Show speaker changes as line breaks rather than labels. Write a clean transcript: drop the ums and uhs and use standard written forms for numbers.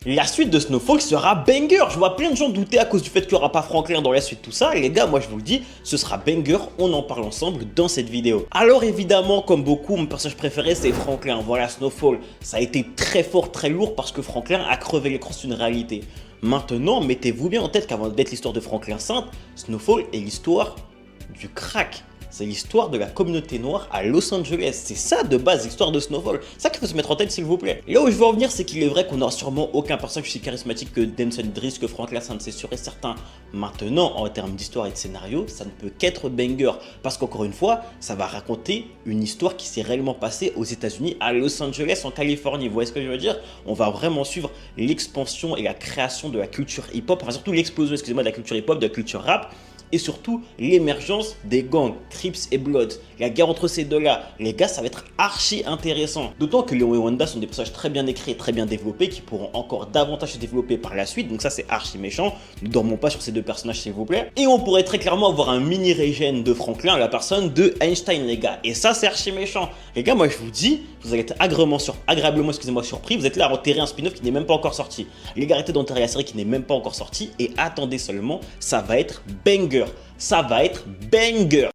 La suite de Snowfall sera banger. Je vois plein de gens douter à cause du fait qu'il n'y aura pas Franklin dans la suite, tout ça. Et les gars, moi je vous le dis, ce sera banger. On en parle ensemble dans cette vidéo. Alors évidemment, comme beaucoup, mon personnage préféré c'est Franklin. Voilà, Snowfall, ça a été très fort, très lourd parce que Franklin a crevé l'écran, c'est une réalité. Maintenant, mettez-vous bien en tête qu'avant d'être l'histoire de Franklin Saint, Snowfall est l'histoire du crack. C'est l'histoire de la communauté noire à Los Angeles. C'est ça de base, l'histoire de Snowfall. C'est ça qu'il faut se mettre en tête, s'il vous plaît. Et là où je veux en venir, c'est qu'il est vrai qu'on n'aura sûrement aucun personnage aussi charismatique que Damson Idris, que Franklin Saint, c'est sûr et certain. Maintenant, en termes d'histoire et de scénario, ça ne peut qu'être banger. Parce qu'encore une fois, ça va raconter une histoire qui s'est réellement passée aux États-Unis, à Los Angeles, en Californie. Vous voyez ce que je veux dire? On va vraiment suivre l'expansion et la création de la culture hip-hop, enfin surtout l'explosion, excusez-moi, de la culture hip-hop, de la culture rap. Et surtout l'émergence des gangs, Crips et Bloods, la guerre entre ces deux-là. Les gars, ça va être archi intéressant. D'autant que Léon et Wanda sont des personnages très bien écrits et très bien développés qui pourront encore davantage se développer par la suite. Donc ça, c'est archi méchant. Ne dormons pas sur ces deux personnages, s'il vous plaît. Et on pourrait très clairement avoir un mini régène de Franklin à la personne de Einstein, les gars. Et ça, c'est archi méchant. Les gars, moi, je vous dis, vous allez être agréablement surpris. Vous êtes là à enterrer un spin-off qui n'est même pas encore sorti. Les gars, arrêtez d'enterrer la série qui n'est même pas encore sortie. Et attendez seulement, ça va être banger. Ça va être banger.